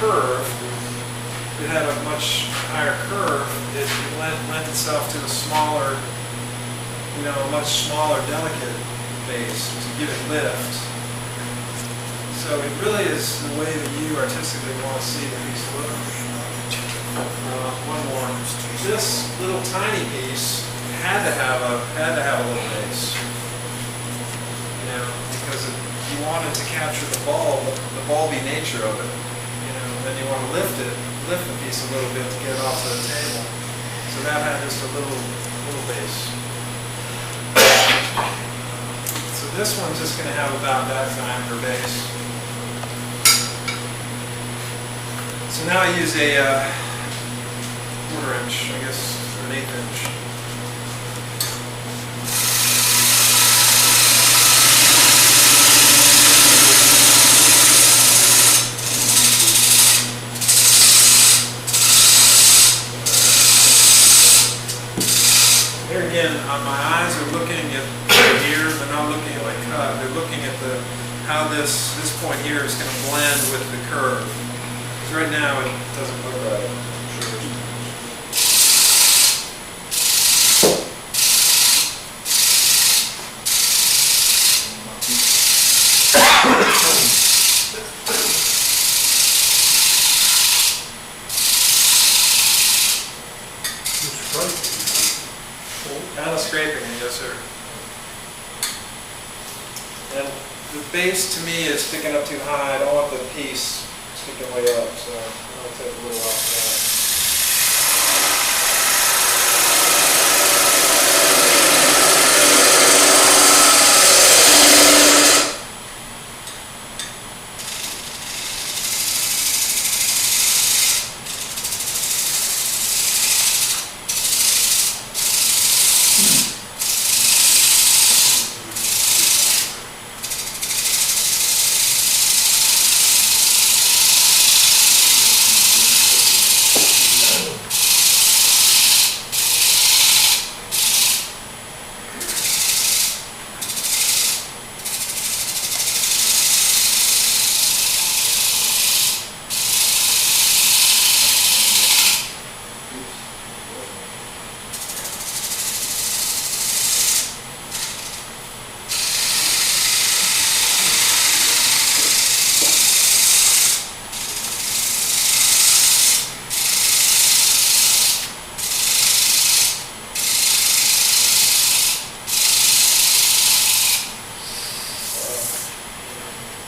curve, it had a much higher curve, it lent itself to a smaller, a much smaller, delicate base to give it lift. So it really is the way that you artistically want to see the piece look. One more. This little tiny piece had to have a little base, because you wanted to capture the bulby nature of it. Then you want to lift the piece a little bit to get it off to the table. So that had just a little base. So this one's just going to have about that diameter base. So now I use a quarter inch, I guess, or an eighth inch. Here again, my eyes are looking at here, they're not looking at my cut, they're looking at how this point here is going to blend with the curve. Because right now it doesn't look right. Kind of scraping it, yes sir. And the base to me is sticking up too high. I don't want the piece sticking way up, so I'll take a little off that.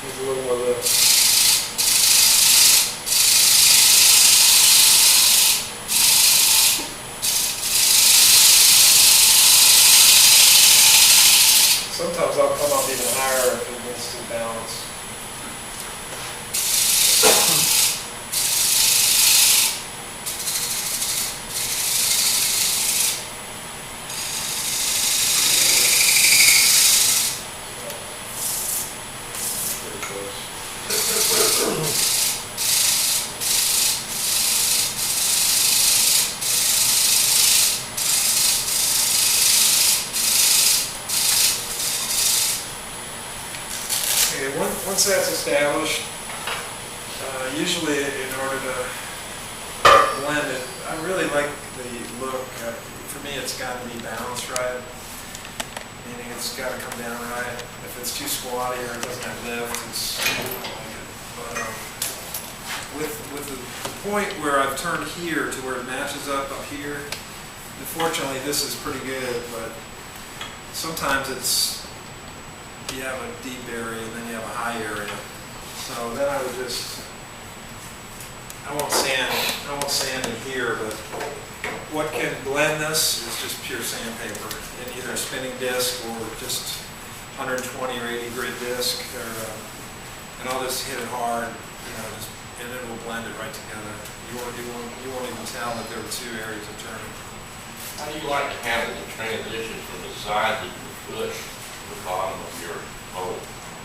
A little more of this. Sometimes I'll come up even higher if it needs to balance. Okay, once that's established, usually in order to blend it, I really like the look. For me, it's got to be balanced right, meaning it's got to come down right. If it's too squatty or it doesn't have lift, I don't like it. But with the point where I've turned here to where it matches up here, unfortunately this is pretty good, but sometimes you have a deep area and then you have a high area. So then I won't sand in here, but what can blend this is just pure sandpaper in either a spinning disc or just 120 or 80 grit disc, and I'll just hit it hard, and it will blend it right together. You won't even tell that there are two areas of turning. How do you like to handle the transition from the side that you push to the bottom of your hole?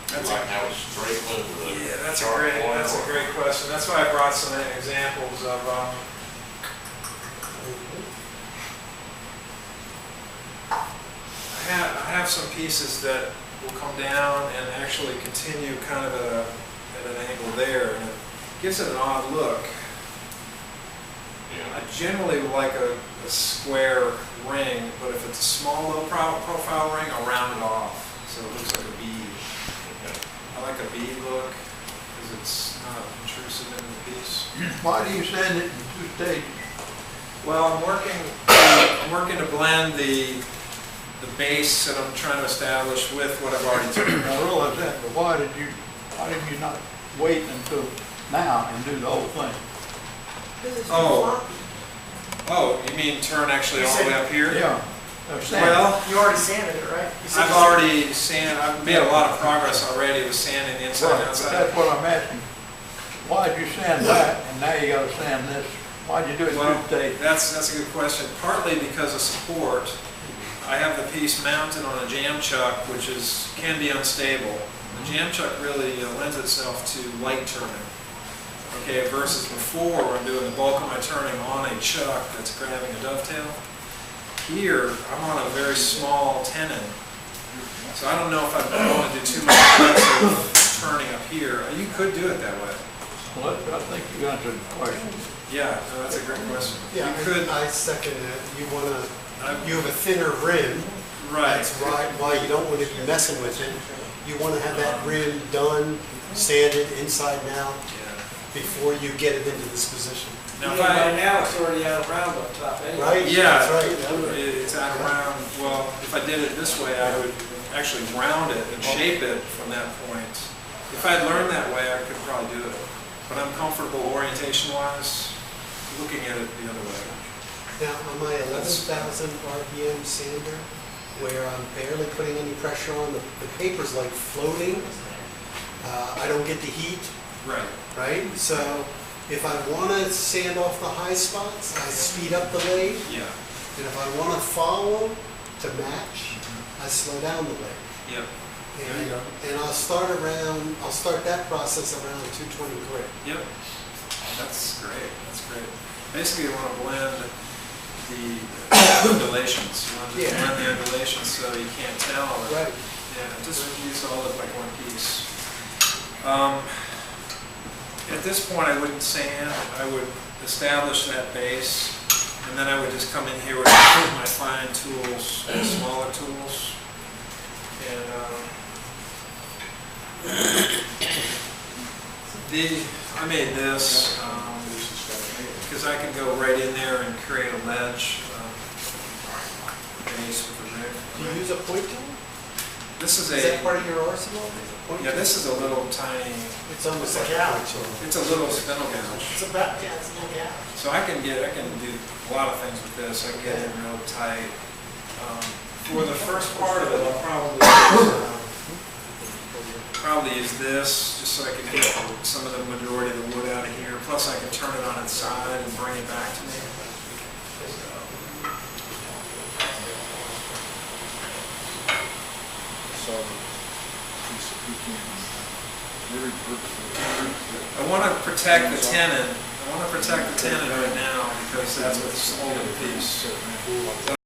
Do you like how it's straight with Yeah, that's a great question. That's why I brought some examples of I have some pieces that will come down and actually continue kind of at an angle there, and gives it an odd look. I generally like a square ring, but if it's a small low profile ring, I'll round it off so it looks like a bead. I like a bead look because it's not intrusive into the piece. Why do you sand it in 2 stages? Well, I'm working to blend the base that I'm trying to establish with what I've already turned. I realize that, but why didn't you not wait until now and do the whole thing? Oh, you mean turn actually all the way up here? Yeah. Well, You already sanded it, right? I've made a lot of progress already with sanding the inside and outside. That's what I'm asking. Why'd you sand that and now you gotta sand this? Why'd you do it in 2 stages? That's a good question. Partly because of support. I have the piece mounted on a jam chuck, which can be unstable. The jam chuck really lends itself to light turning. Okay, versus before where I'm doing the bulk of my turning on a chuck that's grabbing a dovetail. Here, I'm on a very small tenon. So I don't know if I want to do too much aggressive turning up here. You could do it that way. Well, I think you answered the question. Yeah, no, that's a great question. Yeah, You could, I second that. You have a thinner rim. right. That's why you don't want to be messing with it. You want to have that rim done, sanded inside and out before you get it into this position. Now, By now, it's already out of round up top anyway. Right? Yeah, That's right. it's out around, well, if I did it this way, I would actually round it and shape it from that point. If I'd learned that way, I could probably do it. But I'm comfortable orientation-wise looking at it the other way. Now, on my 11,000 RPM sander, where I'm barely putting any pressure on, the paper's like floating. I don't get the heat, Right. right? So if I want to sand off the high spots, I speed up the lathe. Yeah. And if I want to follow to match, I slow down the lathe. Yep. And, and I'll start that process around 220 grit. Yep. That's great. That's great. Basically, you want to blend the undulations. You want to blend the undulations so you can't tell. Right. Yeah, just use all of like one piece. At this point, I wouldn't sand. I would establish that base, and then I would just come in here with my fine tools, smaller tools, and I made this because I can go right in there and create a ledge base with the rig. Do you use a point tool? This is Is that part of your arsenal? Point yeah. tool? This is a little tiny. It's almost like a point tool. It's a little spindle gouge. It's about, yeah, it's a little gap. So I can do a lot of things with this. I can get in real tight. For the first part of it, I'll probably use this just so I can get some of the majority of the wood out of here. Plus I can turn it on its side and bring it back to me. I want to protect the tenon. I want to protect the tenon right now because that's what's holding the piece.